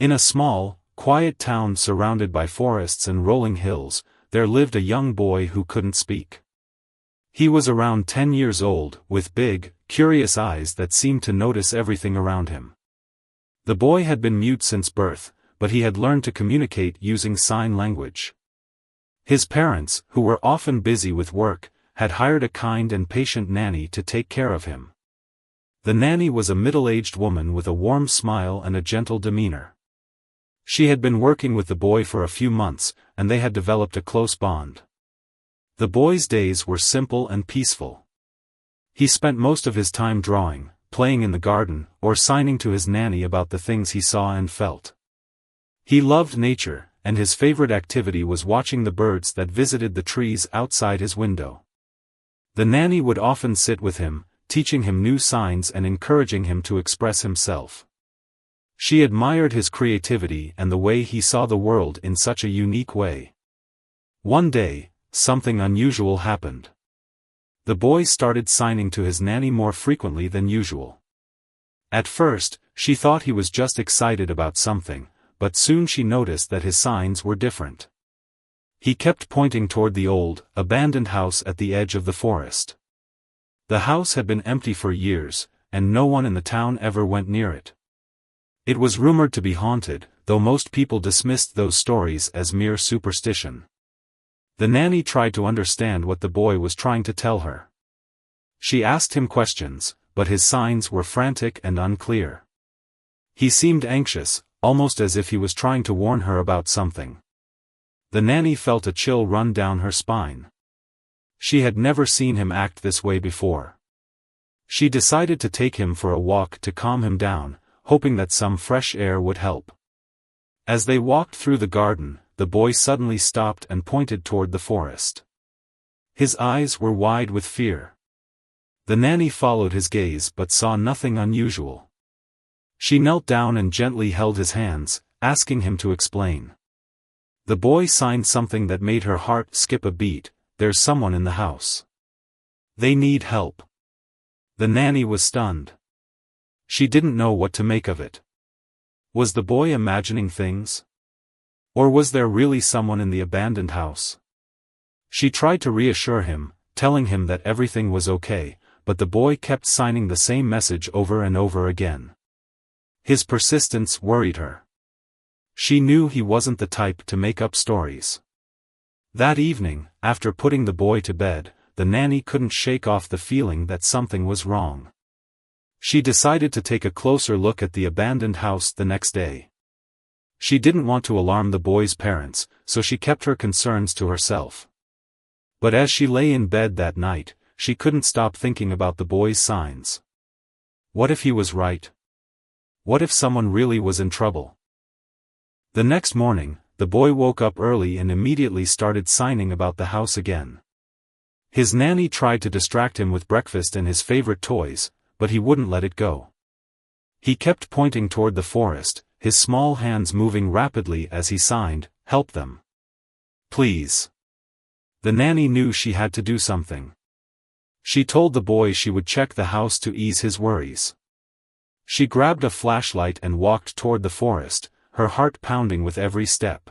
In a small, quiet town surrounded by forests and rolling hills, there lived a young boy who couldn't speak. He was around 10 years old, with big, curious eyes that seemed to notice everything around him. The boy had been mute since birth, but he had learned to communicate using sign language. His parents, who were often busy with work, had hired a kind and patient nanny to take care of him. The nanny was a middle-aged woman with a warm smile and a gentle demeanor. She had been working with the boy for a few months, and they had developed a close bond. The boy's days were simple and peaceful. He spent most of his time drawing, playing in the garden, or signing to his nanny about the things he saw and felt. He loved nature, and his favorite activity was watching the birds that visited the trees outside his window. The nanny would often sit with him, teaching him new signs and encouraging him to express himself. She admired his creativity and the way he saw the world in such a unique way. One day, something unusual happened. The boy started signing to his nanny more frequently than usual. At first, she thought he was just excited about something, but soon she noticed that his signs were different. He kept pointing toward the old, abandoned house at the edge of the forest. The house had been empty for years, and no one in the town ever went near it. It was rumored to be haunted, though most people dismissed those stories as mere superstition. The nanny tried to understand what the boy was trying to tell her. She asked him questions, but his signs were frantic and unclear. He seemed anxious, almost as if he was trying to warn her about something. The nanny felt a chill run down her spine. She had never seen him act this way before. She decided to take him for a walk to calm him down, hoping that some fresh air would help. As they walked through the garden, the boy suddenly stopped and pointed toward the forest. His eyes were wide with fear. The nanny followed his gaze but saw nothing unusual. She knelt down and gently held his hands, asking him to explain. The boy signed something that made her heart skip a beat. "There's someone in the house. They need help." The nanny was stunned. She didn't know what to make of it. Was the boy imagining things? Or was there really someone in the abandoned house? She tried to reassure him, telling him that everything was okay, but the boy kept signing the same message over and over again. His persistence worried her. She knew he wasn't the type to make up stories. That evening, after putting the boy to bed, the nanny couldn't shake off the feeling that something was wrong. She decided to take a closer look at the abandoned house the next day. She didn't want to alarm the boy's parents, so she kept her concerns to herself. But as she lay in bed that night, she couldn't stop thinking about the boy's signs. What if he was right? What if someone really was in trouble? The next morning, the boy woke up early and immediately started signing about the house again. His nanny tried to distract him with breakfast and his favorite toys, but he wouldn't let it go. He kept pointing toward the forest, his small hands moving rapidly as he signed, "Help them. Please." The nanny knew she had to do something. She told the boy she would check the house to ease his worries. She grabbed a flashlight and walked toward the forest, her heart pounding with every step.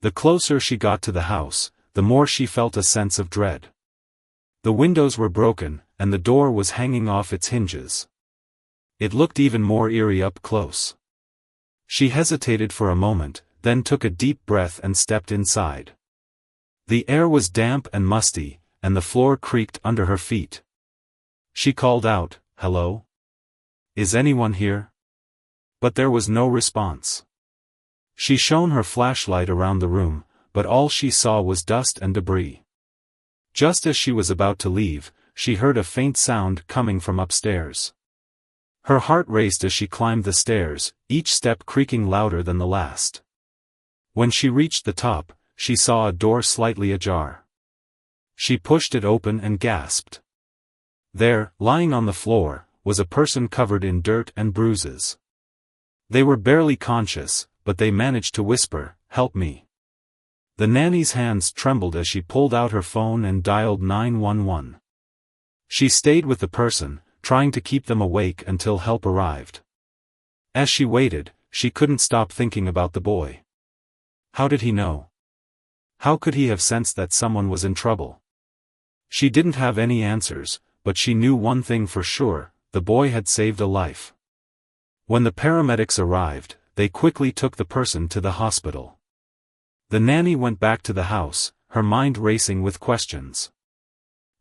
The closer she got to the house, the more she felt a sense of dread. The windows were broken, and the door was hanging off its hinges. It looked even more eerie up close. She hesitated for a moment, then took a deep breath and stepped inside. The air was damp and musty, and the floor creaked under her feet. She called out, "Hello? Is anyone here?" But there was no response. She shone her flashlight around the room, but all she saw was dust and debris. Just as she was about to leave, she heard a faint sound coming from upstairs. Her heart raced as she climbed the stairs, each step creaking louder than the last. When she reached the top, she saw a door slightly ajar. She pushed it open and gasped. There, lying on the floor, was a person covered in dirt and bruises. They were barely conscious, but they managed to whisper, "Help me." The nanny's hands trembled as she pulled out her phone and dialed 911. She stayed with the person, trying to keep them awake until help arrived. As she waited, she couldn't stop thinking about the boy. How did he know? How could he have sensed that someone was in trouble? She didn't have any answers, but she knew one thing for sure: the boy had saved a life. When the paramedics arrived, they quickly took the person to the hospital. The nanny went back to the house, her mind racing with questions.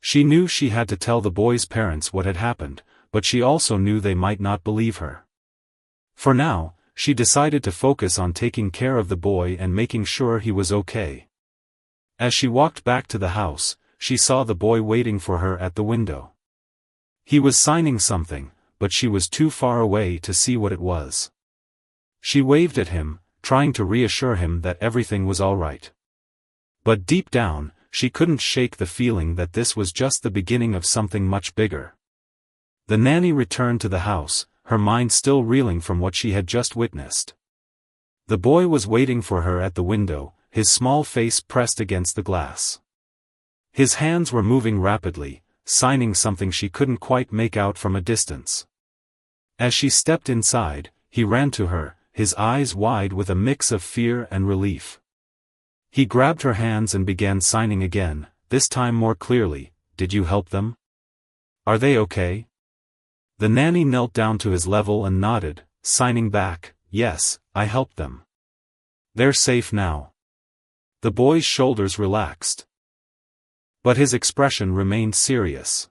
She knew she had to tell the boy's parents what had happened, but she also knew they might not believe her. For now, she decided to focus on taking care of the boy and making sure he was okay. As she walked back to the house, she saw the boy waiting for her at the window. He was signing something, but she was too far away to see what it was. She waved at him, trying to reassure him that everything was all right. But deep down, she couldn't shake the feeling that this was just the beginning of something much bigger. The nanny returned to the house, her mind still reeling from what she had just witnessed. The boy was waiting for her at the window, his small face pressed against the glass. His hands were moving rapidly, signing something she couldn't quite make out from a distance. As she stepped inside, he ran to her, his eyes wide with a mix of fear and relief. He grabbed her hands and began signing again, this time more clearly. "Did you help them? Are they okay?" The nanny knelt down to his level and nodded, signing back, "Yes, I helped them. They're safe now." The boy's shoulders relaxed. But his expression remained serious.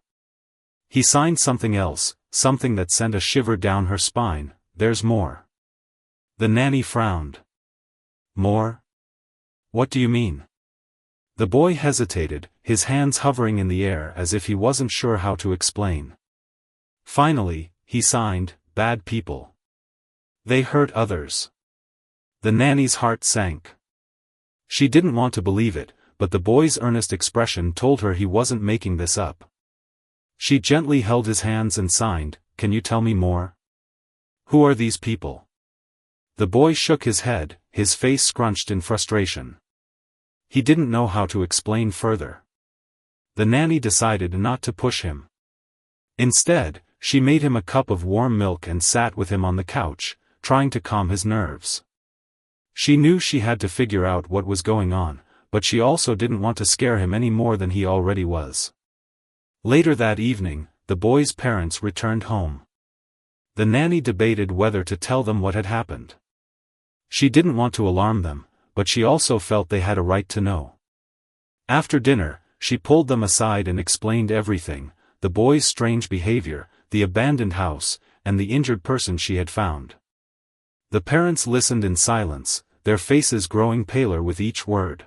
He signed something else, something that sent a shiver down her spine. "There's more." The nanny frowned. "More? What do you mean?" The boy hesitated, his hands hovering in the air as if he wasn't sure how to explain. Finally, he signed, "Bad people. They hurt others." The nanny's heart sank. She didn't want to believe it, but the boy's earnest expression told her he wasn't making this up. She gently held his hands and signed, "Can you tell me more? Who are these people?" The boy shook his head, his face scrunched in frustration. He didn't know how to explain further. The nanny decided not to push him. Instead, she made him a cup of warm milk and sat with him on the couch, trying to calm his nerves. She knew she had to figure out what was going on, but she also didn't want to scare him any more than he already was. Later that evening, the boy's parents returned home. The nanny debated whether to tell them what had happened. She didn't want to alarm them, but she also felt they had a right to know. After dinner, she pulled them aside and explained everything: the boy's strange behavior, the abandoned house, and the injured person she had found. The parents listened in silence, their faces growing paler with each word.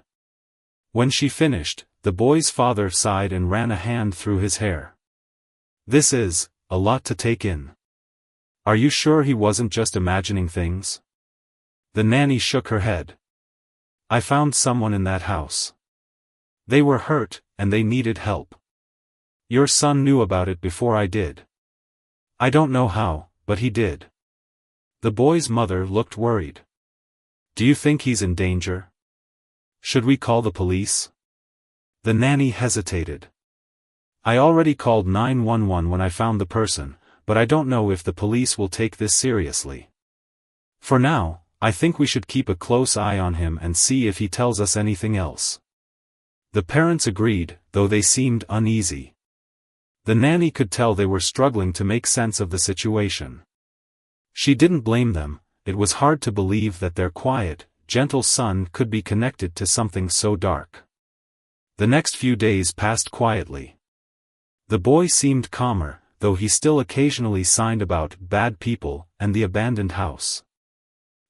When she finished, the boy's father sighed and ran a hand through his hair. "This is a lot to take in. Are you sure he wasn't just imagining things?" The nanny shook her head. "I found someone in that house. They were hurt, and they needed help. Your son knew about it before I did. I don't know how, but he did." The boy's mother looked worried. "Do you think he's in danger? Should we call the police?" The nanny hesitated. "I already called 911 when I found the person, but I don't know if the police will take this seriously. For now, I think we should keep a close eye on him and see if he tells us anything else." The parents agreed, though they seemed uneasy. The nanny could tell they were struggling to make sense of the situation. She didn't blame them. It was hard to believe that their quiet, gentle son could be connected to something so dark. The next few days passed quietly. The boy seemed calmer, though he still occasionally signed about bad people and the abandoned house.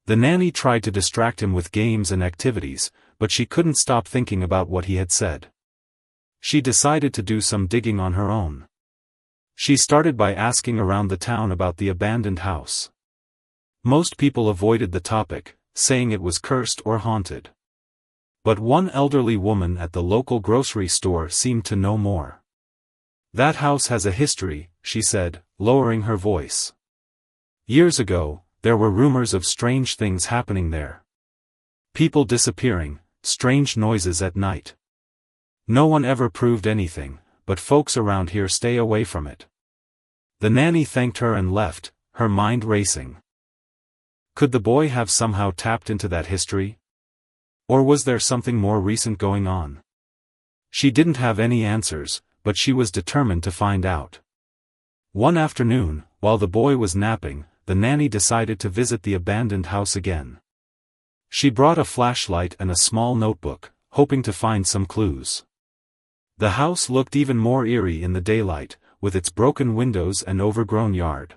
The nanny tried to distract him with games and activities, but she couldn't stop thinking about what he had said. She decided to do some digging on her own. She started by asking around the town about the abandoned house. Most people avoided the topic, saying it was cursed or haunted. But one elderly woman at the local grocery store seemed to know more. "That house has a history," she said, lowering her voice. "Years ago, there were rumors of strange things happening there. People disappearing, strange noises at night. No one ever proved anything, but folks around here stay away from it." The nanny thanked her and left, her mind racing. Could the boy have somehow tapped into that history? Or was there something more recent going on? She didn't have any answers, but she was determined to find out. One afternoon, while the boy was napping, the nanny decided to visit the abandoned house again. She brought a flashlight and a small notebook, hoping to find some clues. The house looked even more eerie in the daylight, with its broken windows and overgrown yard.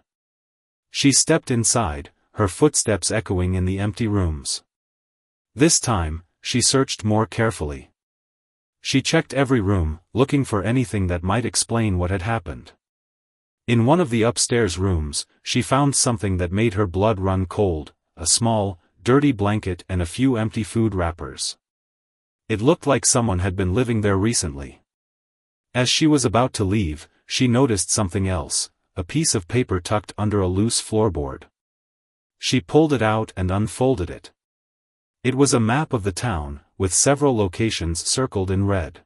She stepped inside, her footsteps echoing in the empty rooms. This time, she searched more carefully. She checked every room, looking for anything that might explain what had happened. In one of the upstairs rooms, she found something that made her blood run cold, a small, dirty blanket and a few empty food wrappers. It looked like someone had been living there recently. As she was about to leave, she noticed something else, a piece of paper tucked under a loose floorboard. She pulled it out and unfolded it. It was a map of the town, with several locations circled in red.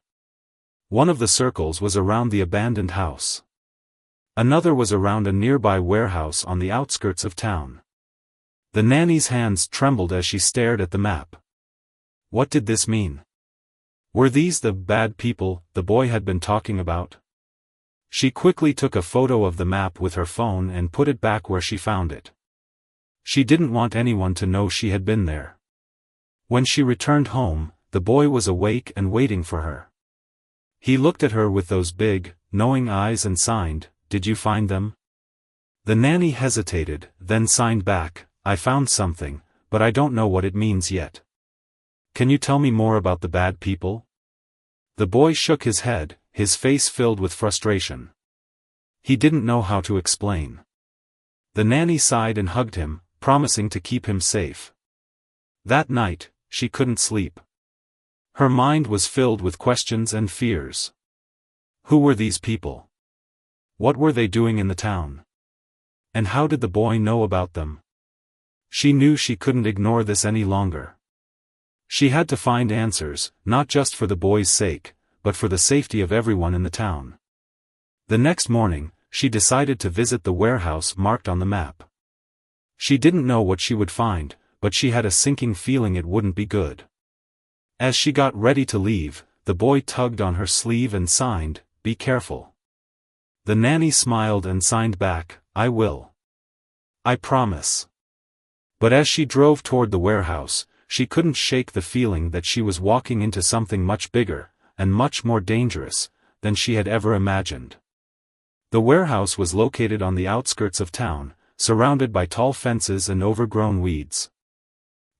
One of the circles was around the abandoned house. Another was around a nearby warehouse on the outskirts of town. The nanny's hands trembled as she stared at the map. What did this mean? Were these the bad people the boy had been talking about? She quickly took a photo of the map with her phone and put it back where she found it. She didn't want anyone to know she had been there. When she returned home, the boy was awake and waiting for her. He looked at her with those big, knowing eyes and signed, "Did you find them?" The nanny hesitated, then signed back, "I found something, but I don't know what it means yet. Can you tell me more about the bad people?" The boy shook his head, his face filled with frustration. He didn't know how to explain. The nanny sighed and hugged him, promising to keep him safe. That night, she couldn't sleep. Her mind was filled with questions and fears. Who were these people? What were they doing in the town? And how did the boy know about them? She knew she couldn't ignore this any longer. She had to find answers, not just for the boy's sake, but for the safety of everyone in the town. The next morning, she decided to visit the warehouse marked on the map. She didn't know what she would find, but she had a sinking feeling it wouldn't be good. As she got ready to leave, the boy tugged on her sleeve and signed, "Be careful." The nanny smiled and signed back, "I will. I promise." But as she drove toward the warehouse, she couldn't shake the feeling that she was walking into something much bigger, and much more dangerous, than she had ever imagined. The warehouse was located on the outskirts of town, surrounded by tall fences and overgrown weeds.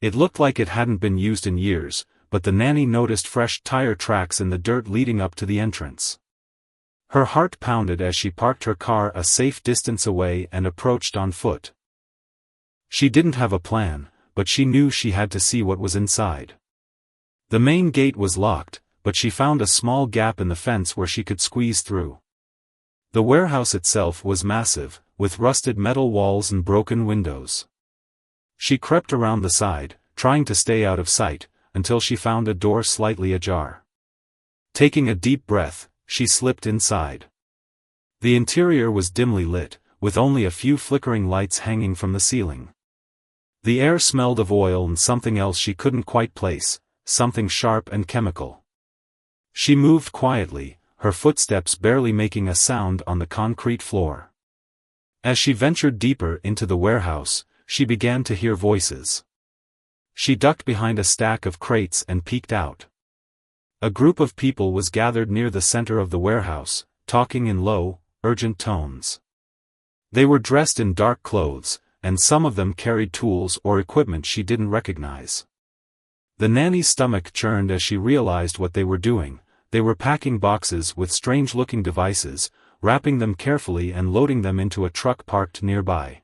It looked like it hadn't been used in years, but the nanny noticed fresh tire tracks in the dirt leading up to the entrance. Her heart pounded as she parked her car a safe distance away and approached on foot. She didn't have a plan, but she knew she had to see what was inside. The main gate was locked, but she found a small gap in the fence where she could squeeze through. The warehouse itself was massive, with rusted metal walls and broken windows. She crept around the side, trying to stay out of sight, until she found a door slightly ajar. Taking a deep breath, she slipped inside. The interior was dimly lit, with only a few flickering lights hanging from the ceiling. The air smelled of oil and something else she couldn't quite place, something sharp and chemical. She moved quietly, her footsteps barely making a sound on the concrete floor. As she ventured deeper into the warehouse, she began to hear voices. She ducked behind a stack of crates and peeked out. A group of people was gathered near the center of the warehouse, talking in low, urgent tones. They were dressed in dark clothes, and some of them carried tools or equipment she didn't recognize. The nanny's stomach churned as she realized what they were doing. They were packing boxes with strange-looking devices, wrapping them carefully and loading them into a truck parked nearby.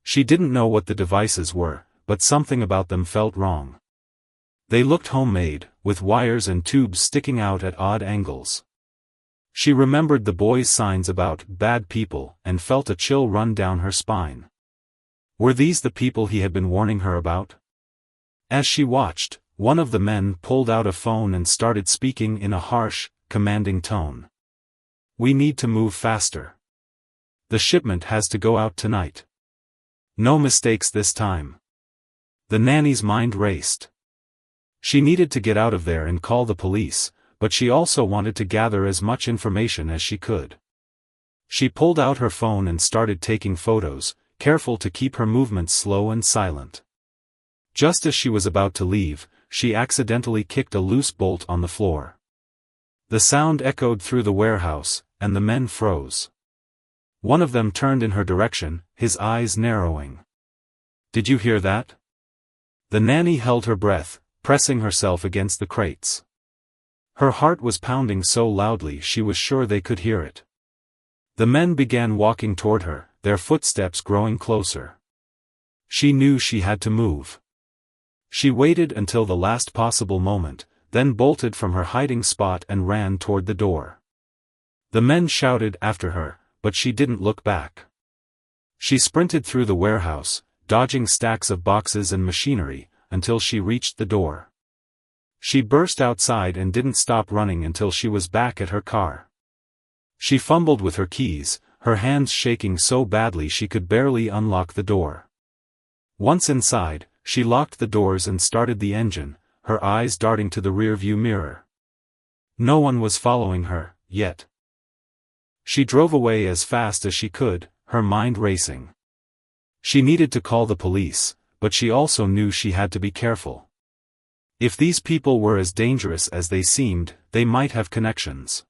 She didn't know what the devices were, but something about them felt wrong. They looked homemade, with wires and tubes sticking out at odd angles. She remembered the boy's signs about bad people and felt a chill run down her spine. Were these the people he had been warning her about? As she watched, one of the men pulled out a phone and started speaking in a harsh, commanding tone. "We need to move faster. The shipment has to go out tonight. No mistakes this time. The nanny's mind raced. She needed to get out of there and call the police, but she also wanted to gather as much information as she could. She pulled out her phone and started taking photos, careful to keep her movements slow and silent. Just as she was about to leave, she accidentally kicked a loose bolt on the floor. The sound echoed through the warehouse, and the men froze. One of them turned in her direction, his eyes narrowing. "Did you hear that?" The nanny held her breath, pressing herself against the crates. Her heart was pounding so loudly she was sure they could hear it. The men began walking toward her, their footsteps growing closer. She knew she had to move. She waited until the last possible moment, then bolted from her hiding spot and ran toward the door. The men shouted after her, but she didn't look back. She sprinted through the warehouse, dodging stacks of boxes and machinery, until she reached the door. She burst outside and didn't stop running until she was back at her car. She fumbled with her keys, her hands shaking so badly she could barely unlock the door. Once inside, she locked the doors and started the engine, her eyes darting to the rearview mirror. No one was following her, yet. She drove away as fast as she could, her mind racing. She needed to call the police, but she also knew she had to be careful. If these people were as dangerous as they seemed, they might have connections.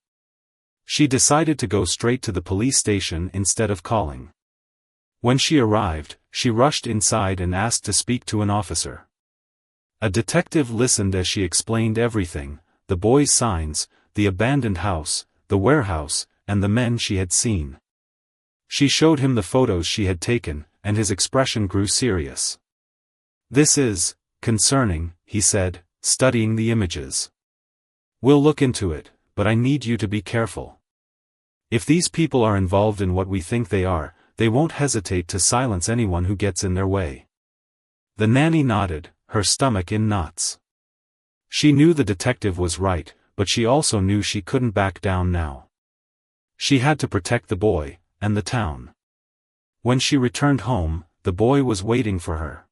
She decided to go straight to the police station instead of calling. When she arrived, she rushed inside and asked to speak to an officer. A detective listened as she explained everything: the boy's signs, the abandoned house, the warehouse, and the men she had seen. She showed him the photos she had taken, and his expression grew serious. "This is concerning," he said, studying the images. "We'll look into it, but I need you to be careful. If these people are involved in what we think they are, they won't hesitate to silence anyone who gets in their way." The nanny nodded, her stomach in knots. She knew the detective was right, but she also knew she couldn't back down now. She had to protect the boy, and the town. When she returned home, the boy was waiting for her.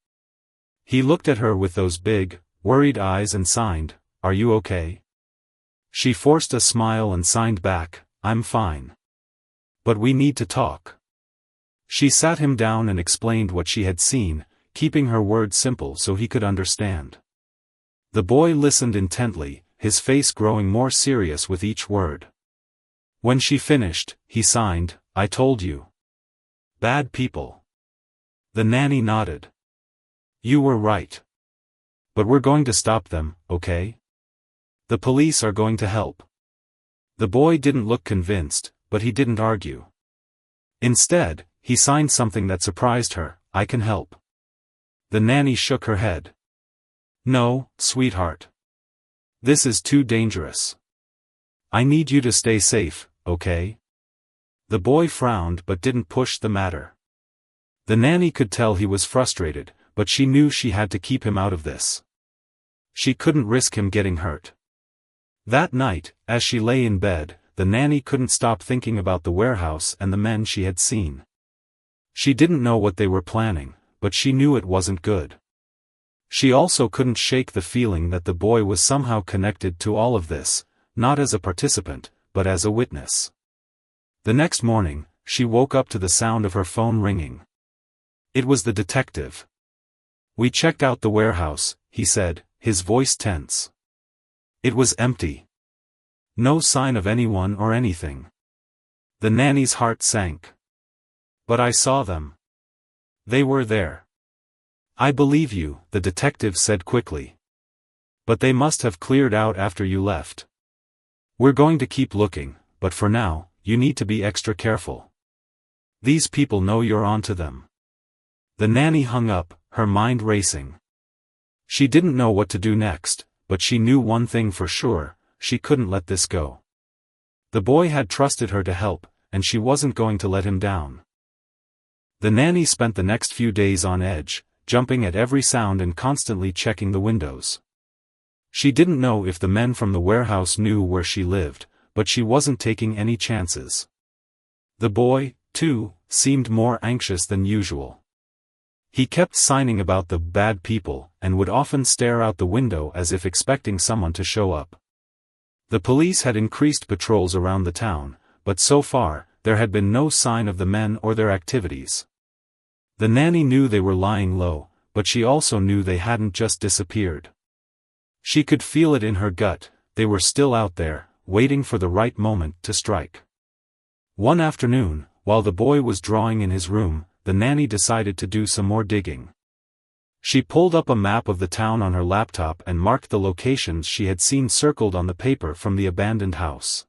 He looked at her with those big, worried eyes and signed, "Are you okay?" She forced a smile and signed back, "I'm fine. But we need to talk." She sat him down and explained what she had seen, keeping her words simple so he could understand. The boy listened intently, his face growing more serious with each word. When she finished, he signed, "I told you. Bad people." The nanny nodded. "You were right. But we're going to stop them, okay? The police are going to help." The boy didn't look convinced, but he didn't argue. Instead, he signed something that surprised her: "I can help." The nanny shook her head. "No, sweetheart. This is too dangerous. I need you to stay safe, okay?" The boy frowned but didn't push the matter. The nanny could tell he was frustrated, but she knew she had to keep him out of this. She couldn't risk him getting hurt. That night, as she lay in bed, the nanny couldn't stop thinking about the warehouse and the men she had seen. She didn't know what they were planning, but she knew it wasn't good. She also couldn't shake the feeling that the boy was somehow connected to all of this, not as a participant, but as a witness. The next morning, she woke up to the sound of her phone ringing. It was the detective. "We checked out the warehouse," he said, his voice tense. It was empty. No sign of anyone or anything. The nanny's heart sank. "But I saw them. They were there." "I believe you," the detective said quickly. "But they must have cleared out after you left. We're going to keep looking, but for now, you need to be extra careful. These people know you're onto them." The nanny hung up, her mind racing. She didn't know what to do next, but she knew one thing for sure: she couldn't let this go. The boy had trusted her to help, and she wasn't going to let him down. The nanny spent the next few days on edge, jumping at every sound and constantly checking the windows. She didn't know if the men from the warehouse knew where she lived, but she wasn't taking any chances. The boy, too, seemed more anxious than usual. He kept signing about the bad people and would often stare out the window as if expecting someone to show up. The police had increased patrols around the town, but so far, there had been no sign of the men or their activities. The nanny knew they were lying low, but she also knew they hadn't just disappeared. She could feel it in her gut, they were still out there, waiting for the right moment to strike. One afternoon, while the boy was drawing in his room, the nanny decided to do some more digging. She pulled up a map of the town on her laptop and marked the locations she had seen circled on the paper from the abandoned house.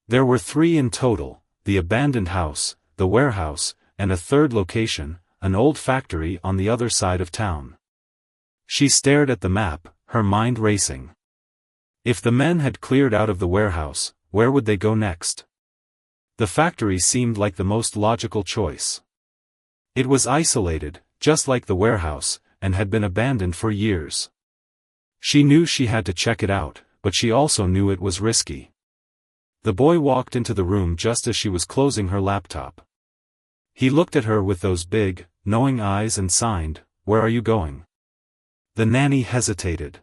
There were 3 in total: the abandoned house, the warehouse, and a third location, an old factory on the other side of town. She stared at the map, her mind racing. If the men had cleared out of the warehouse, where would they go next? The factory seemed like the most logical choice. It was isolated, just like the warehouse, and had been abandoned for years. She knew she had to check it out, but she also knew it was risky. The boy walked into the room just as she was closing her laptop. He looked at her with those big, knowing eyes and signed, "Where are you going?" The nanny hesitated.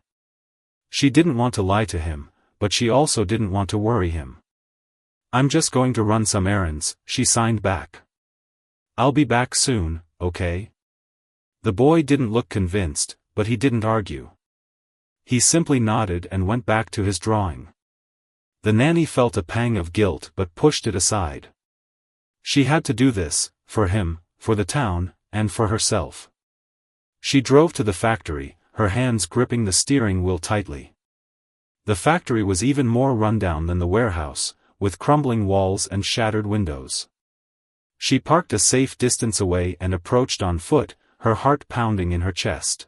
She didn't want to lie to him, but she also didn't want to worry him. "I'm just going to run some errands," she signed back. "I'll be back soon, okay?" The boy didn't look convinced, but he didn't argue. He simply nodded and went back to his drawing. The nanny felt a pang of guilt but pushed it aside. She had to do this, for him, for the town, and for herself. She drove to the factory, her hands gripping the steering wheel tightly. The factory was even more rundown than the warehouse, with crumbling walls and shattered windows. She parked a safe distance away and approached on foot, her heart pounding in her chest.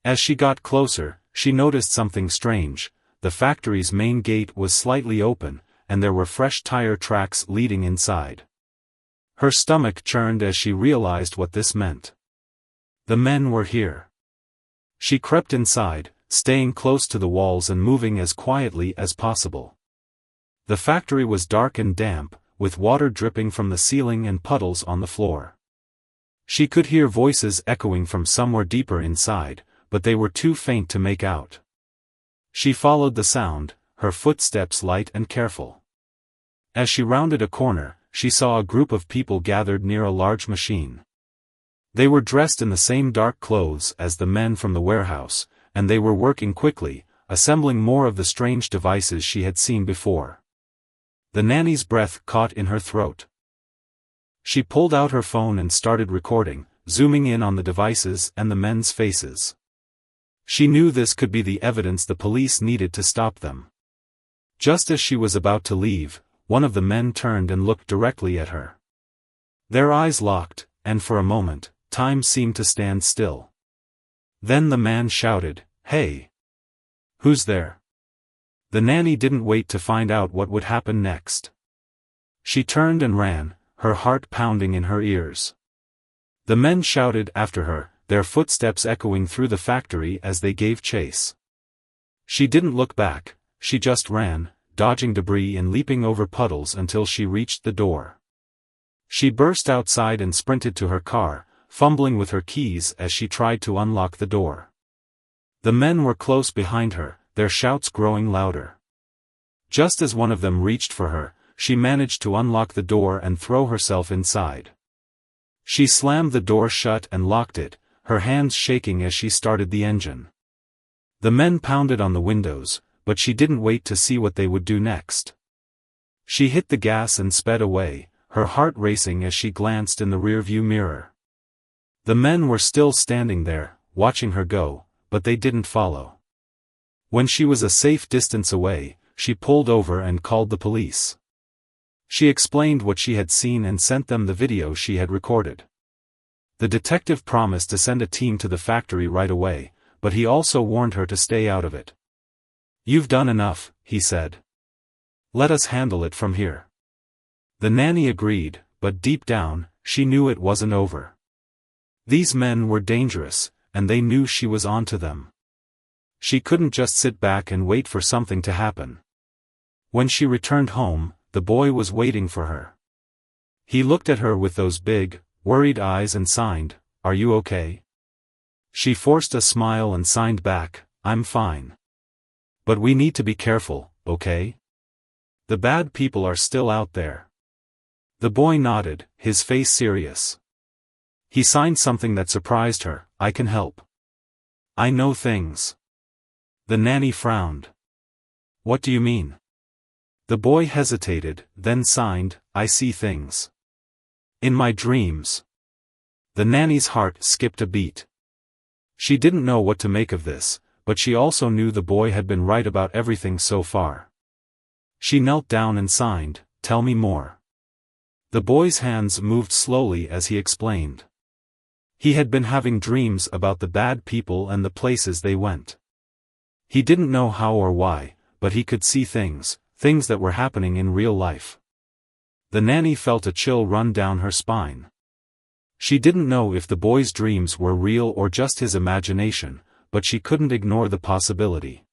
As she got closer, she noticed something strange. The factory's main gate was slightly open, and there were fresh tire tracks leading inside. Her stomach churned as she realized what this meant. The men were here. She crept inside, staying close to the walls and moving as quietly as possible. The factory was dark and damp, with water dripping from the ceiling and puddles on the floor. She could hear voices echoing from somewhere deeper inside, but they were too faint to make out. She followed the sound, her footsteps light and careful. As she rounded a corner, she saw a group of people gathered near a large machine. They were dressed in the same dark clothes as the men from the warehouse, and they were working quickly, assembling more of the strange devices she had seen before. The nanny's breath caught in her throat. She pulled out her phone and started recording, zooming in on the devices and the men's faces. She knew this could be the evidence the police needed to stop them. Just as she was about to leave, one of the men turned and looked directly at her. Their eyes locked, and for a moment, time seemed to stand still. Then the man shouted, "Hey! Who's there?" The nanny didn't wait to find out what would happen next. She turned and ran, her heart pounding in her ears. The men shouted after her, their footsteps echoing through the factory as they gave chase. She didn't look back, she just ran, dodging debris and leaping over puddles until she reached the door. She burst outside and sprinted to her car, fumbling with her keys as she tried to unlock the door. The men were close behind her, their shouts growing louder. Just as one of them reached for her, she managed to unlock the door and throw herself inside. She slammed the door shut and locked it, her hands shaking as she started the engine. The men pounded on the windows, but she didn't wait to see what they would do next. She hit the gas and sped away, her heart racing as she glanced in the rearview mirror. The men were still standing there, watching her go, but they didn't follow. When she was a safe distance away, she pulled over and called the police. She explained what she had seen and sent them the video she had recorded. The detective promised to send a team to the factory right away, but he also warned her to stay out of it. "You've done enough," he said. "Let us handle it from here." The nanny agreed, but deep down, she knew it wasn't over. These men were dangerous, and they knew she was onto them. She couldn't just sit back and wait for something to happen. When she returned home, the boy was waiting for her. He looked at her with those big, worried eyes and signed, "Are you okay?" She forced a smile and signed back, "I'm fine. But we need to be careful, okay? The bad people are still out there." The boy nodded, his face serious. He signed something that surprised her, "I can help. I know things." The nanny frowned. "What do you mean?" The boy hesitated, then signed, "I see things. In my dreams." The nanny's heart skipped a beat. She didn't know what to make of this, but she also knew the boy had been right about everything so far. She knelt down and signed, "Tell me more." The boy's hands moved slowly as he explained. He had been having dreams about the bad people and the places they went. He didn't know how or why, but he could see things that were happening in real life. The nanny felt a chill run down her spine. She didn't know if the boy's dreams were real or just his imagination, but she couldn't ignore the possibility.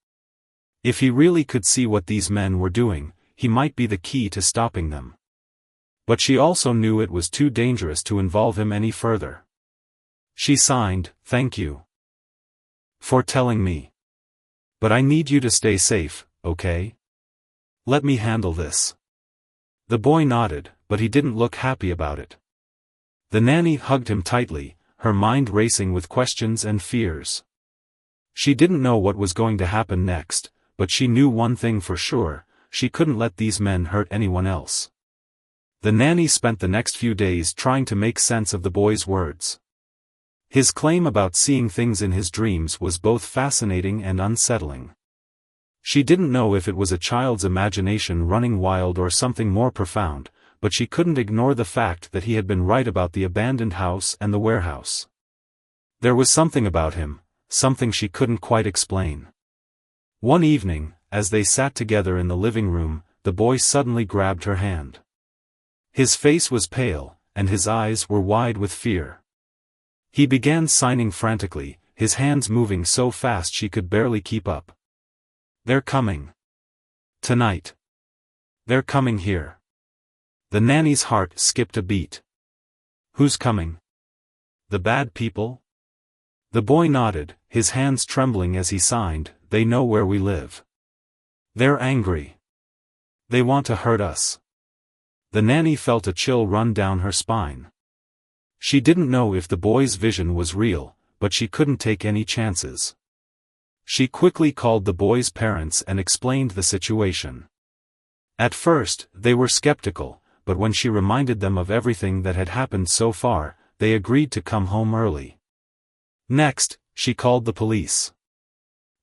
If he really could see what these men were doing, he might be the key to stopping them. But she also knew it was too dangerous to involve him any further. She signed, "Thank you for telling me. But I need you to stay safe, okay? Let me handle this." The boy nodded, but he didn't look happy about it. The nanny hugged him tightly, her mind racing with questions and fears. She didn't know what was going to happen next, but she knew one thing for sure: she couldn't let these men hurt anyone else. The nanny spent the next few days trying to make sense of the boy's words. His claim about seeing things in his dreams was both fascinating and unsettling. She didn't know if it was a child's imagination running wild or something more profound, but she couldn't ignore the fact that he had been right about the abandoned house and the warehouse. There was something about him, something she couldn't quite explain. One evening, as they sat together in the living room, the boy suddenly grabbed her hand. His face was pale, and his eyes were wide with fear. He began signing frantically, his hands moving so fast she could barely keep up. "They're coming. Tonight. They're coming here." The nanny's heart skipped a beat. "Who's coming? The bad people?" The boy nodded, his hands trembling as he signed, "They know where we live. They're angry. They want to hurt us." The nanny felt a chill run down her spine. She didn't know if the boy's vision was real, but she couldn't take any chances. She quickly called the boy's parents and explained the situation. At first, they were skeptical, but when she reminded them of everything that had happened so far, they agreed to come home early. Next, she called the police.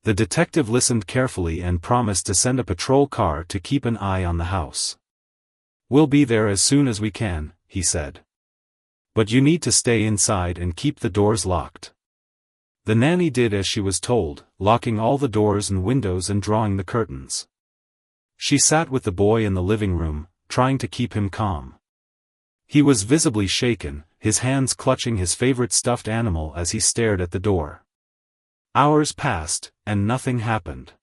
The detective listened carefully and promised to send a patrol car to keep an eye on the house. "We'll be there as soon as we can," he said. "But you need to stay inside and keep the doors locked." The nanny did as she was told, locking all the doors and windows and drawing the curtains. She sat with the boy in the living room, trying to keep him calm. He was visibly shaken, his hands clutching his favorite stuffed animal as he stared at the door. Hours passed, and nothing happened.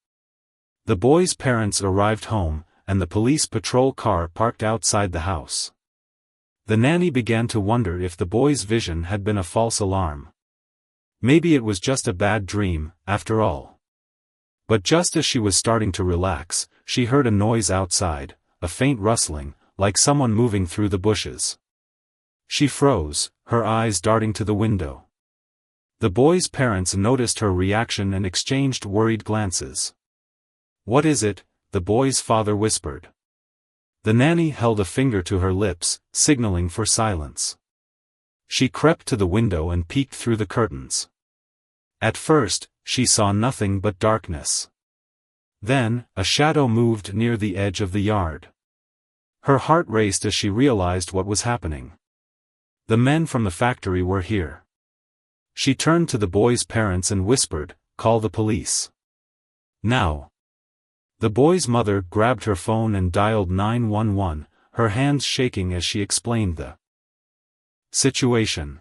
The boy's parents arrived home, and the police patrol car parked outside the house. The nanny began to wonder if the boy's vision had been a false alarm. Maybe it was just a bad dream, after all. But just as she was starting to relax, she heard a noise outside, a faint rustling, like someone moving through the bushes. She froze, her eyes darting to the window. The boy's parents noticed her reaction and exchanged worried glances. "What is it?" the boy's father whispered. The nanny held a finger to her lips, signaling for silence. She crept to the window and peeked through the curtains. At first, she saw nothing but darkness. Then, a shadow moved near the edge of the yard. Her heart raced as she realized what was happening. The men from the factory were here. She turned to the boy's parents and whispered, "Call the police. Now." The boy's mother grabbed her phone and dialed 911, her hands shaking as she explained the situation.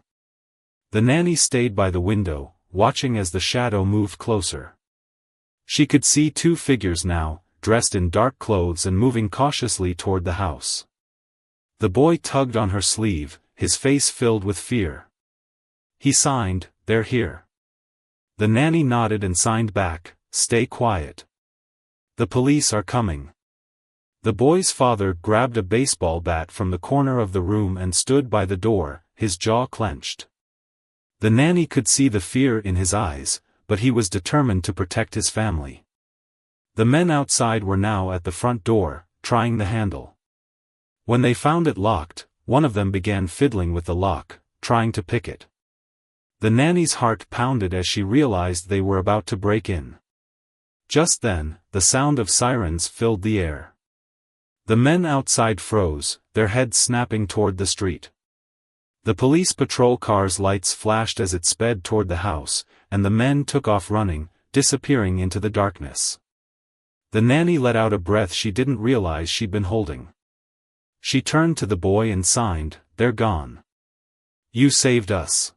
The nanny stayed by the window, watching as the shadow moved closer. She could see two figures now, dressed in dark clothes and moving cautiously toward the house. The boy tugged on her sleeve, his face filled with fear. He signed, "They're here." The nanny nodded and signed back, "Stay quiet. The police are coming." The boy's father grabbed a baseball bat from the corner of the room and stood by the door, his jaw clenched. The nanny could see the fear in his eyes, but he was determined to protect his family. The men outside were now at the front door, trying the handle. When they found it locked, one of them began fiddling with the lock, trying to pick it. The nanny's heart pounded as she realized they were about to break in. Just then, the sound of sirens filled the air. The men outside froze, their heads snapping toward the street. The police patrol car's lights flashed as it sped toward the house, and the men took off running, disappearing into the darkness. The nanny let out a breath she didn't realize she'd been holding. She turned to the boy and signed, "They're gone. You saved us."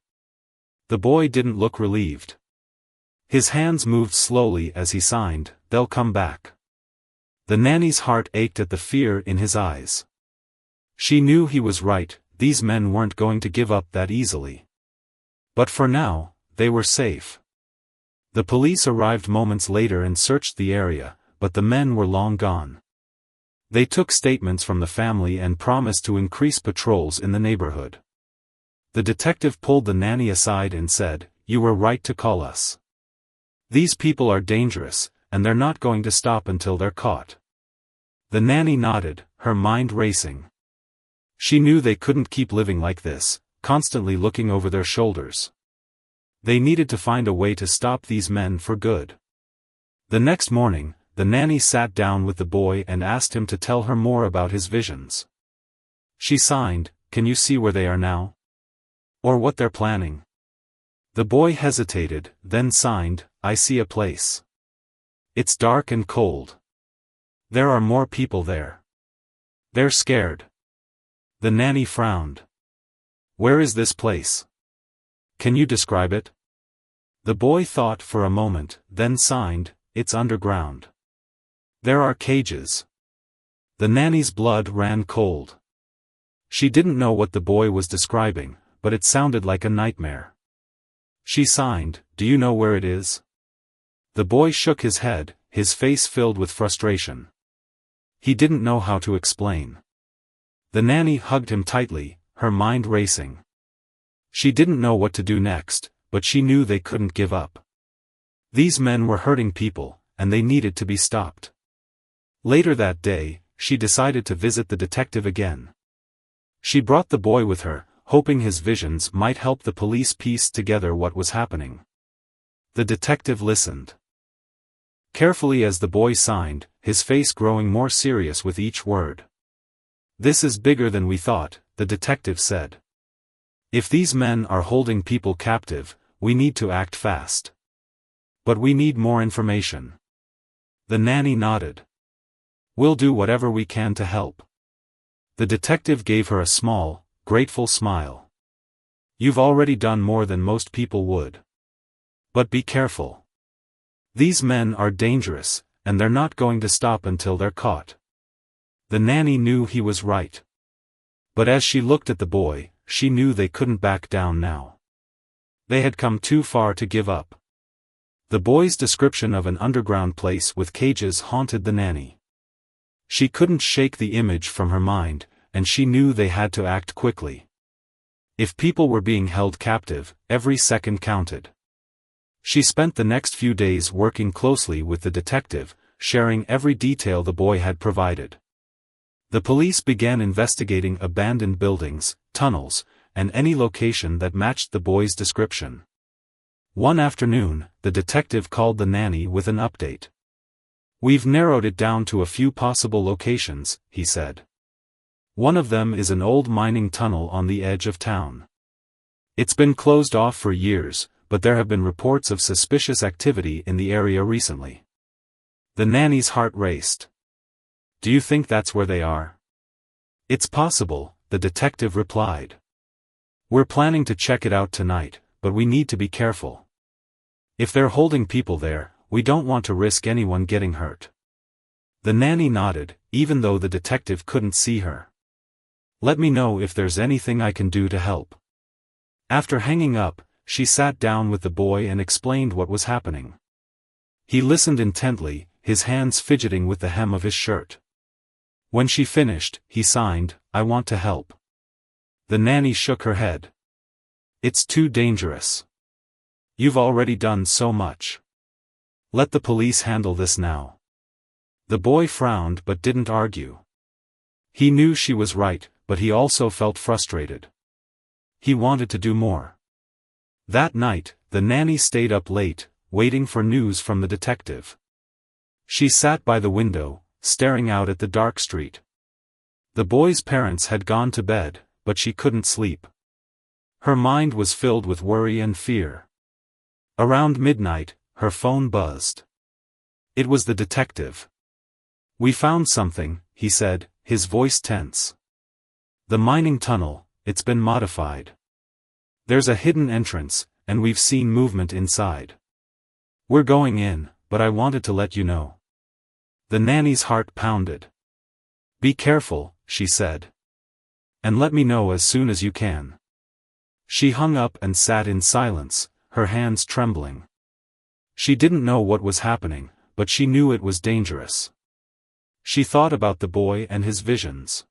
The boy didn't look relieved. His hands moved slowly as he signed, "They'll come back." The nanny's heart ached at the fear in his eyes. She knew he was right, these men weren't going to give up that easily. But for now, they were safe. The police arrived moments later and searched the area, but the men were long gone. They took statements from the family and promised to increase patrols in the neighborhood. The detective pulled the nanny aside and said, "You were right to call us. These people are dangerous, and they're not going to stop until they're caught." The nanny nodded, her mind racing. She knew they couldn't keep living like this, constantly looking over their shoulders. They needed to find a way to stop these men for good. The next morning, the nanny sat down with the boy and asked him to tell her more about his visions. She signed, "Can you see where they are now? Or what they're planning?" The boy hesitated, then signed, "I see a place. It's dark and cold. There are more people there. They're scared." The nanny frowned. "Where is this place? Can you describe it?" The boy thought for a moment, then signed, "It's underground. There are cages." The nanny's blood ran cold. She didn't know what the boy was describing, but it sounded like a nightmare. She signed, "Do you know where it is?" The boy shook his head, his face filled with frustration. He didn't know how to explain. The nanny hugged him tightly, her mind racing. She didn't know what to do next, but she knew they couldn't give up. These men were hurting people, and they needed to be stopped. Later that day, she decided to visit the detective again. She brought the boy with her, hoping his visions might help the police piece together what was happening. The detective listened carefully as the boy signed, his face growing more serious with each word. "This is bigger than we thought," the detective said. "If these men are holding people captive, we need to act fast. But we need more information." The nanny nodded. "We'll do whatever we can to help." The detective gave her a small, grateful smile. "You've already done more than most people would. But be careful. These men are dangerous, and they're not going to stop until they're caught." The nanny knew he was right. But as she looked at the boy, she knew they couldn't back down now. They had come too far to give up. The boy's description of an underground place with cages haunted the nanny. She couldn't shake the image from her mind, and she knew they had to act quickly. If people were being held captive, every second counted. She spent the next few days working closely with the detective, sharing every detail the boy had provided. The police began investigating abandoned buildings, tunnels, and any location that matched the boy's description. One afternoon, the detective called the nanny with an update. "We've narrowed it down to a few possible locations," he said. "One of them is an old mining tunnel on the edge of town. It's been closed off for years, but there have been reports of suspicious activity in the area recently." The nanny's heart raced. "Do you think that's where they are?" "It's possible," the detective replied. "We're planning to check it out tonight, but we need to be careful. If they're holding people there, we don't want to risk anyone getting hurt." The nanny nodded, even though the detective couldn't see her. "Let me know if there's anything I can do to help." After hanging up, she sat down with the boy and explained what was happening. He listened intently, his hands fidgeting with the hem of his shirt. When she finished, he signed, "I want to help." The nanny shook her head. "It's too dangerous. You've already done so much. Let the police handle this now." The boy frowned but didn't argue. He knew she was right, but he also felt frustrated. He wanted to do more. That night, the nanny stayed up late, waiting for news from the detective. She sat by the window, staring out at the dark street. The boy's parents had gone to bed, but she couldn't sleep. Her mind was filled with worry and fear. Around midnight, her phone buzzed. It was the detective. "We found something," he said, his voice tense. "The mining tunnel, it's been modified. There's a hidden entrance, and we've seen movement inside. We're going in, but I wanted to let you know." The nanny's heart pounded. "Be careful," she said. "And let me know as soon as you can." She hung up and sat in silence, her hands trembling. She didn't know what was happening, but she knew it was dangerous. She thought about the boy and his visions.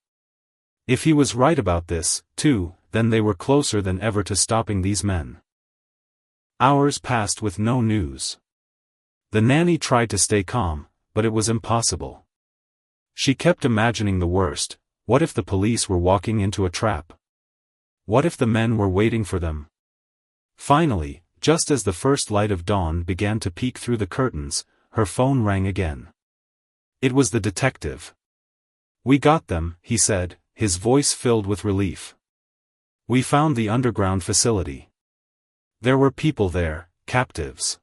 If he was right about this, too, then they were closer than ever to stopping these men. Hours passed with no news. The nanny tried to stay calm, but it was impossible. She kept imagining the worst. What if the police were walking into a trap? What if the men were waiting for them? Finally, just as the first light of dawn began to peek through the curtains, her phone rang again. It was the detective. "We got them," he said, his voice filled with relief. "We found the underground facility. There were people there, captives.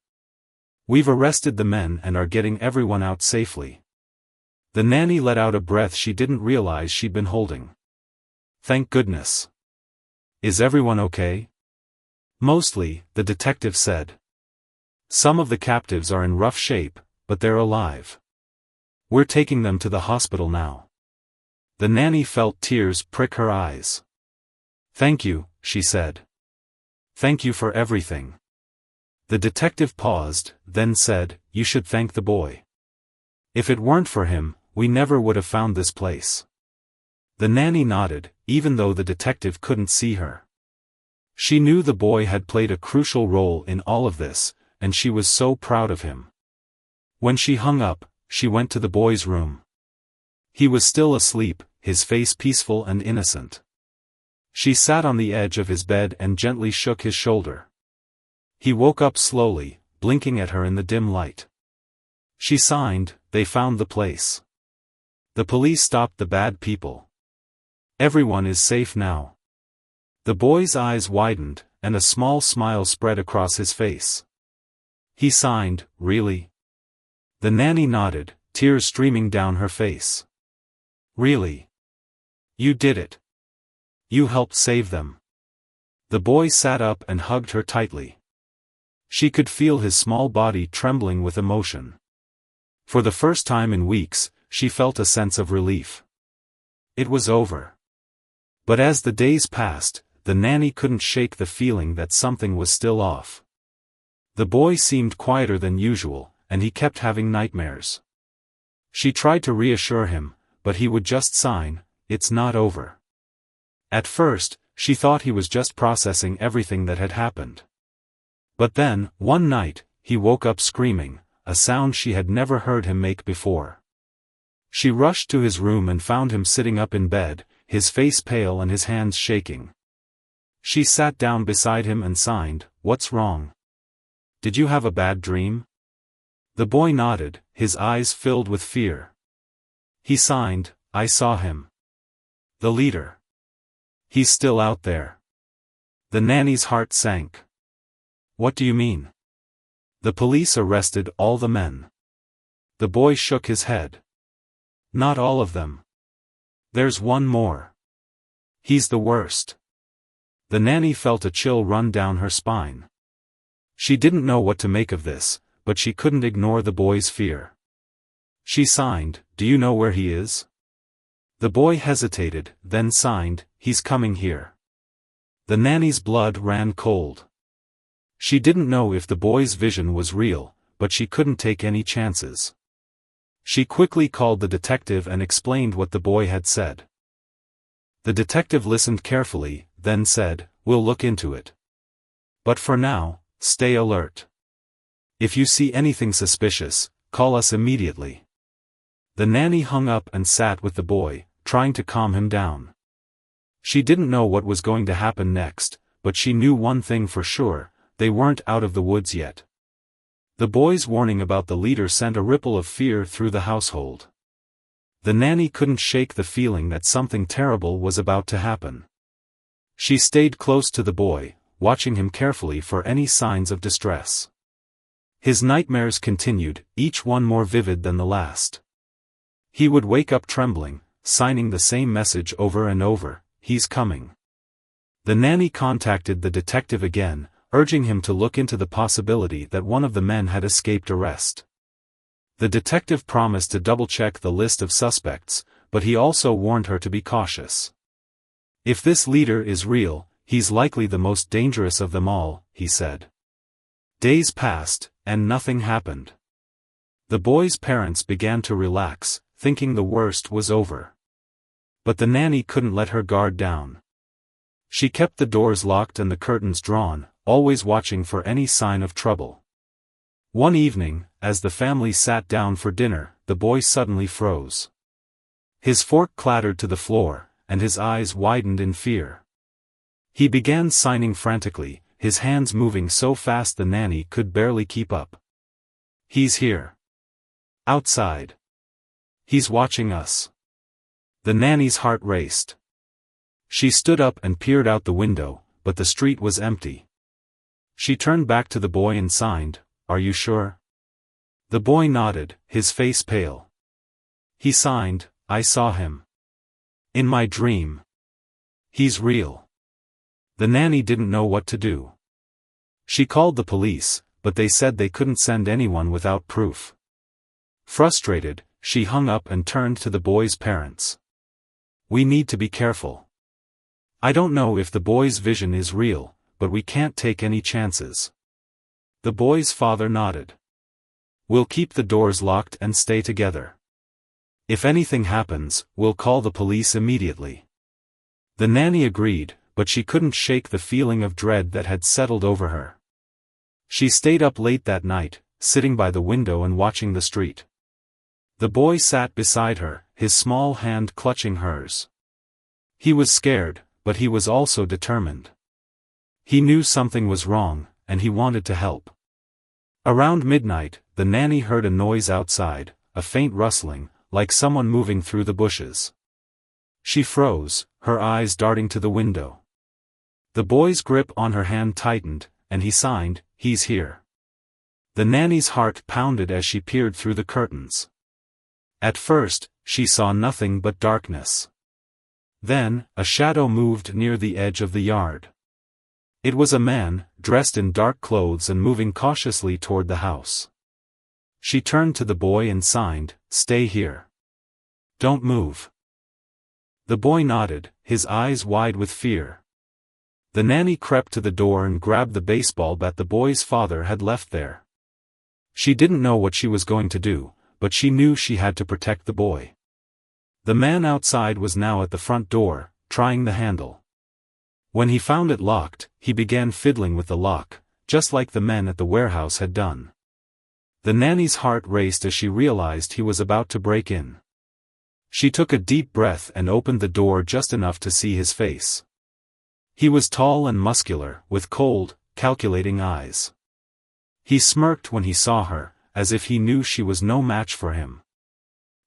We've arrested the men and are getting everyone out safely." The nanny let out a breath she didn't realize she'd been holding. "Thank goodness. Is everyone okay?" "Mostly," the detective said. "Some of the captives are in rough shape, but they're alive. We're taking them to the hospital now." The nanny felt tears prick her eyes. "Thank you," she said. "Thank you for everything." The detective paused, then said, "You should thank the boy. If it weren't for him, we never would have found this place." The nanny nodded, even though the detective couldn't see her. She knew the boy had played a crucial role in all of this, and she was so proud of him. When she hung up, she went to the boy's room. He was still asleep, his face peaceful and innocent. She sat on the edge of his bed and gently shook his shoulder. He woke up slowly, blinking at her in the dim light. She signed, "They found the place. The police stopped the bad people. Everyone is safe now." The boy's eyes widened, and a small smile spread across his face. He signed, "Really?" The nanny nodded, tears streaming down her face. "Really? You did it. You helped save them." The boy sat up and hugged her tightly. She could feel his small body trembling with emotion. For the first time in weeks, she felt a sense of relief. It was over. But as the days passed, the nanny couldn't shake the feeling that something was still off. The boy seemed quieter than usual, and he kept having nightmares. She tried to reassure him, but he would just sign, "It's not over." At first, she thought he was just processing everything that had happened. But then, one night, he woke up screaming, a sound she had never heard him make before. She rushed to his room and found him sitting up in bed, his face pale and his hands shaking. She sat down beside him and signed, "What's wrong? Did you have a bad dream?" The boy nodded, his eyes filled with fear. He signed, "I saw him. The leader. He's still out there." The nanny's heart sank. "What do you mean?" "The police arrested all the men." The boy shook his head. "Not all of them. There's one more. He's the worst." The nanny felt a chill run down her spine. She didn't know what to make of this, but she couldn't ignore the boy's fear. She signed, "Do you know where he is?" The boy hesitated, then signed, "He's coming here." The nanny's blood ran cold. She didn't know if the boy's vision was real, but she couldn't take any chances. She quickly called the detective and explained what the boy had said. The detective listened carefully, then said, "We'll look into it. But for now, stay alert. If you see anything suspicious, call us immediately." The nanny hung up and sat with the boy, trying to calm him down. She didn't know what was going to happen next, but she knew one thing for sure: they weren't out of the woods yet. The boy's warning about the leader sent a ripple of fear through the household. The nanny couldn't shake the feeling that something terrible was about to happen. She stayed close to the boy, watching him carefully for any signs of distress. His nightmares continued, each one more vivid than the last. He would wake up trembling, signing the same message over and over: "He's coming." The nanny contacted the detective again, urging him to look into the possibility that one of the men had escaped arrest. The detective promised to double-check the list of suspects, but he also warned her to be cautious. "If this leader is real, he's likely the most dangerous of them all," he said. Days passed, and nothing happened. The boy's parents began to relax, thinking the worst was over. But the nanny couldn't let her guard down. She kept the doors locked and the curtains drawn, always watching for any sign of trouble. One evening, as the family sat down for dinner, the boy suddenly froze. His fork clattered to the floor, and his eyes widened in fear. He began signing frantically, his hands moving so fast the nanny could barely keep up. "He's here. Outside. He's watching us." The nanny's heart raced. She stood up and peered out the window, but the street was empty. She turned back to the boy and signed, "Are you sure?" The boy nodded, his face pale. He signed, "I saw him. In my dream. He's real." The nanny didn't know what to do. She called the police, but they said they couldn't send anyone without proof. Frustrated, she hung up and turned to the boy's parents. "We need to be careful. I don't know if the boy's vision is real, but we can't take any chances." The boy's father nodded. "We'll keep the doors locked and stay together. If anything happens, we'll call the police immediately." The nanny agreed, but she couldn't shake the feeling of dread that had settled over her. She stayed up late that night, sitting by the window and watching the street. The boy sat beside her, his small hand clutching hers. He was scared, but he was also determined. He knew something was wrong, and he wanted to help. Around midnight, the nanny heard a noise outside, a faint rustling, like someone moving through the bushes. She froze, her eyes darting to the window. The boy's grip on her hand tightened, and he signed, "He's here." The nanny's heart pounded as she peered through the curtains. At first, she saw nothing but darkness. Then, a shadow moved near the edge of the yard. It was a man, dressed in dark clothes and moving cautiously toward the house. She turned to the boy and signed, "Stay here. Don't move." The boy nodded, his eyes wide with fear. The nanny crept to the door and grabbed the baseball bat the boy's father had left there. She didn't know what she was going to do, but she knew she had to protect the boy. The man outside was now at the front door, trying the handle. When he found it locked, he began fiddling with the lock, just like the men at the warehouse had done. The nanny's heart raced as she realized he was about to break in. She took a deep breath and opened the door just enough to see his face. He was tall and muscular, with cold, calculating eyes. He smirked when he saw her, as if he knew she was no match for him.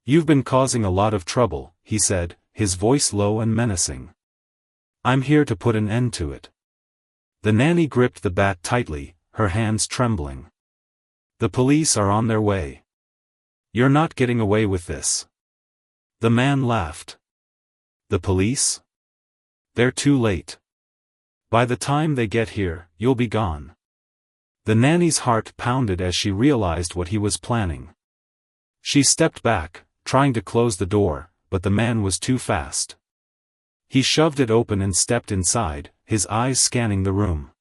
"You've been causing a lot of trouble," he said, his voice low and menacing. "I'm here to put an end to it." The nanny gripped the bat tightly, her hands trembling. "The police are on their way. You're not getting away with this." The man laughed. "The police? They're too late. By the time they get here, you'll be gone." The nanny's heart pounded as she realized what he was planning. She stepped back, trying to close the door, but the man was too fast. He shoved it open and stepped inside, his eyes scanning the room.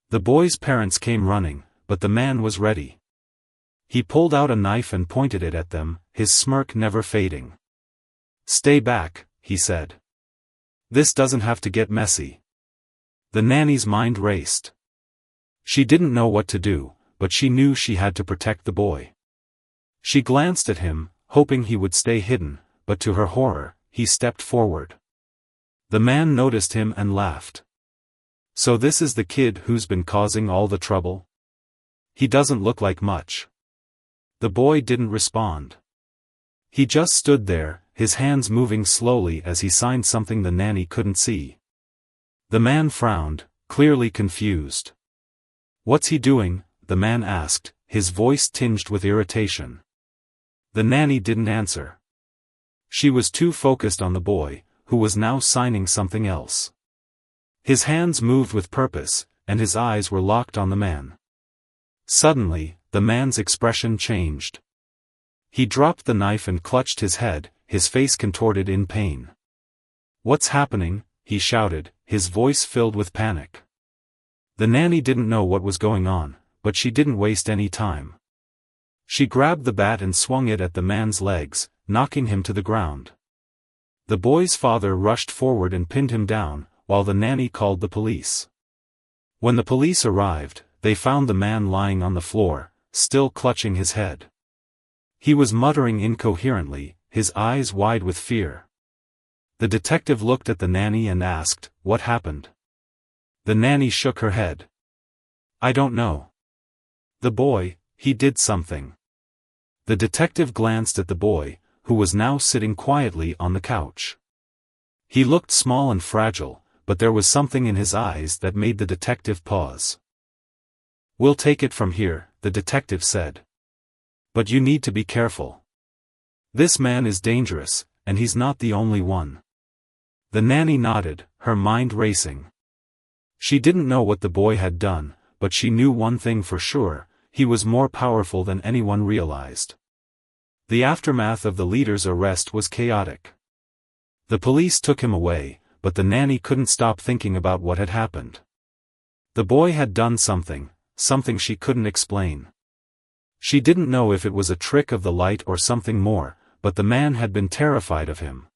The boy's parents came running, but the man was ready. He pulled out a knife and pointed it at them, his smirk never fading. "Stay back," he said. "This doesn't have to get messy." The nanny's mind raced. She didn't know what to do, but she knew she had to protect the boy. She glanced at him, hoping he would stay hidden, but to her horror, he stepped forward. The man noticed him and laughed. "So this is the kid who's been causing all the trouble? He doesn't look like much." The boy didn't respond. He just stood there, his hands moving slowly as he signed something the nanny couldn't see. The man frowned, clearly confused. "What's he doing?" the man asked, his voice tinged with irritation. The nanny didn't answer. She was too focused on the boy, who was now signing something else. His hands moved with purpose, and his eyes were locked on the man. Suddenly, the man's expression changed. He dropped the knife and clutched his head, his face contorted in pain. "What's happening?" he shouted, his voice filled with panic. The nanny didn't know what was going on, but she didn't waste any time. She grabbed the bat and swung it at the man's legs, knocking him to the ground. The boy's father rushed forward and pinned him down, while the nanny called the police. When the police arrived, they found the man lying on the floor, still clutching his head. He was muttering incoherently, his eyes wide with fear. The detective looked at the nanny and asked, "What happened?" The nanny shook her head. "I don't know. The boy, he did something." The detective glanced at the boy, who was now sitting quietly on the couch. He looked small and fragile, but there was something in his eyes that made the detective pause. "We'll take it from here," the detective said. "But you need to be careful. This man is dangerous, and he's not the only one." The nanny nodded, her mind racing. She didn't know what the boy had done, but she knew one thing for sure: he was more powerful than anyone realized. The aftermath of the leader's arrest was chaotic. The police took him away, but the nanny couldn't stop thinking about what had happened. The boy had done something she couldn't explain. She didn't know if it was a trick of the light or something more, but the man had been terrified of him.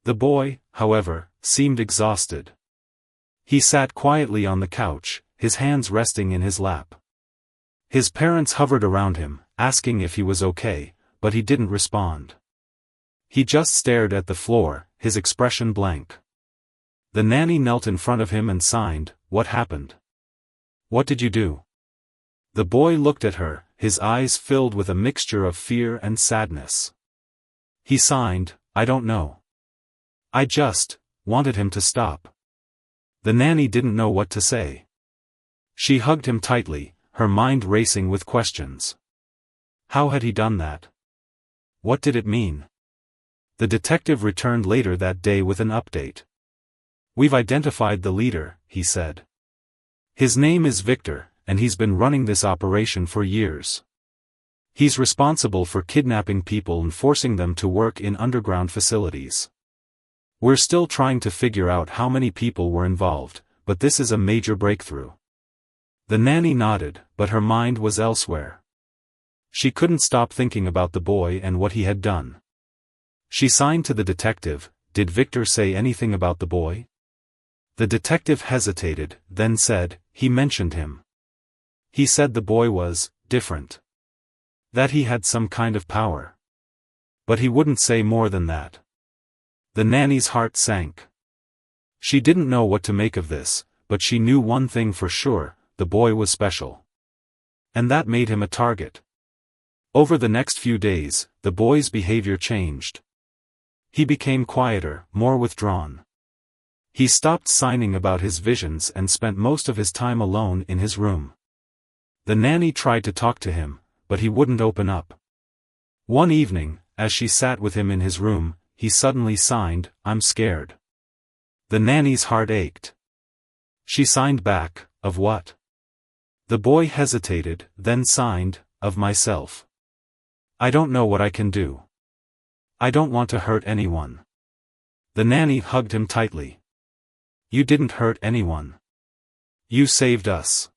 The boy, however, seemed exhausted. He sat quietly on the couch, his hands resting in his lap. His parents hovered around him, asking if he was okay, but he didn't respond. He just stared at the floor, his expression blank. The nanny knelt in front of him and signed, "What happened? What did you do?" The boy looked at her, his eyes filled with a mixture of fear and sadness. He signed, "I don't know. I just wanted him to stop." The nanny didn't know what to say. She hugged him tightly, her mind racing with questions. How had he done that? What did it mean? The detective returned later that day with an update. "We've identified the leader," he said. "His name is Victor, and he's been running this operation for years. He's responsible for kidnapping people and forcing them to work in underground facilities. We're still trying to figure out how many people were involved, but this is a major breakthrough." The nanny nodded, but her mind was elsewhere. She couldn't stop thinking about the boy and what he had done. She signed to the detective, "Did Victor say anything about the boy?" The detective hesitated, then said, "He mentioned him. He said the boy was different. That he had some kind of power. But he wouldn't say more than that." The nanny's heart sank. She didn't know what to make of this, but she knew one thing for sure: the boy was special. And that made him a target. Over the next few days, the boy's behavior changed. He became quieter, more withdrawn. He stopped signing about his visions and spent most of his time alone in his room. The nanny tried to talk to him, but he wouldn't open up. One evening, as she sat with him in his room, he suddenly signed, "I'm scared." The nanny's heart ached. She signed back, "Of what?" The boy hesitated, then signed, "Of myself. I don't know what I can do. I don't want to hurt anyone." The nanny hugged him tightly. "You didn't hurt anyone. You saved us.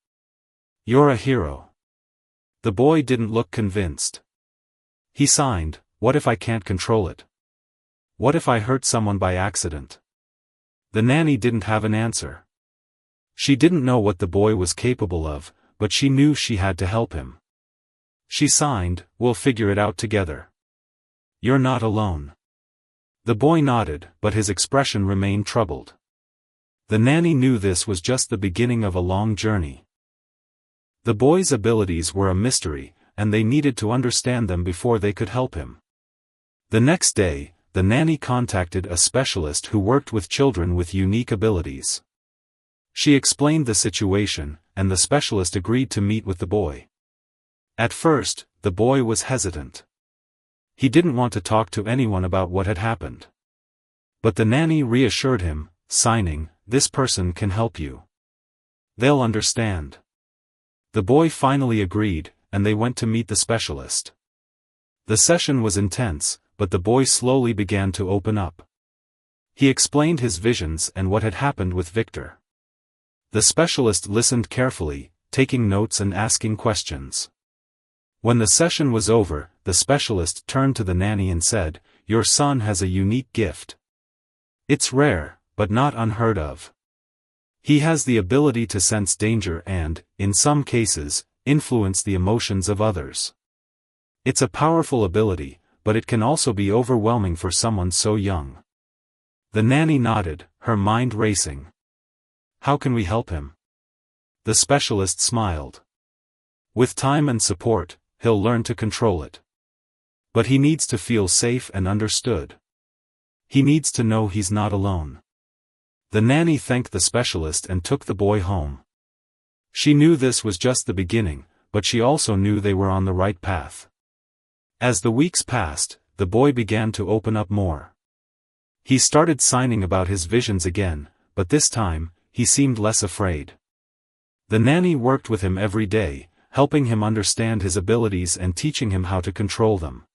You're a hero. The boy didn't look convinced. He signed, what if I can't control it? What if I hurt someone by accident? The nanny didn't have an answer. She didn't know what the boy was capable of, but she knew she had to help him. She signed, we'll figure it out together. You're not alone. The boy nodded, but his expression remained troubled. The nanny knew this was just the beginning of a long journey. The boy's abilities were a mystery, and they needed to understand them before they could help him. The next day, the nanny contacted a specialist who worked with children with unique abilities. She explained the situation, and the specialist agreed to meet with the boy. At first, the boy was hesitant. He didn't want to talk to anyone about what had happened. But the nanny reassured him, signing, this person can help you. They'll understand. The boy finally agreed, and they went to meet the specialist. The session was intense, but the boy slowly began to open up. He explained his visions and what had happened with Victor. The specialist listened carefully, taking notes and asking questions. When the session was over, the specialist turned to the nanny and said, your son has a unique gift. It's rare, but not unheard of. He has the ability to sense danger and, in some cases, influence the emotions of others. It's a powerful ability, but it can also be overwhelming for someone so young. The nanny nodded, her mind racing. How can we help him? The specialist smiled. With time and support, he'll learn to control it. But he needs to feel safe and understood. He needs to know he's not alone. The nanny thanked the specialist and took the boy home. She knew this was just the beginning, but she also knew they were on the right path. As the weeks passed, the boy began to open up more. He started signing about his visions again, but this time, he seemed less afraid. The nanny worked with him every day, helping him understand his abilities and teaching him how to control them.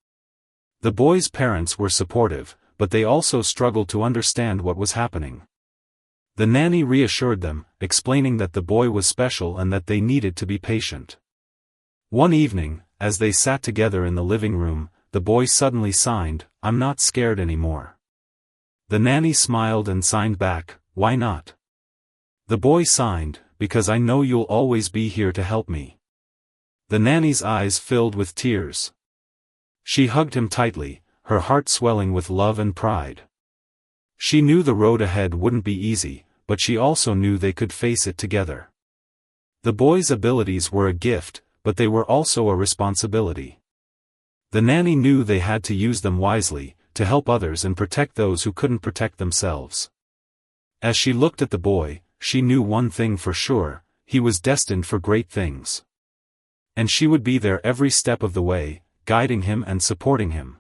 The boy's parents were supportive, but they also struggled to understand what was happening. The nanny reassured them, explaining that the boy was special and that they needed to be patient. One evening, as they sat together in the living room, the boy suddenly signed, I'm not scared anymore. The nanny smiled and signed back, why not? The boy signed, because I know you'll always be here to help me. The nanny's eyes filled with tears. She hugged him tightly, her heart swelling with love and pride. She knew the road ahead wouldn't be easy, but she also knew they could face it together. The boy's abilities were a gift, but they were also a responsibility. The nanny knew they had to use them wisely, to help others and protect those who couldn't protect themselves. As she looked at the boy, she knew one thing for sure, he was destined for great things. And she would be there every step of the way, guiding him and supporting him.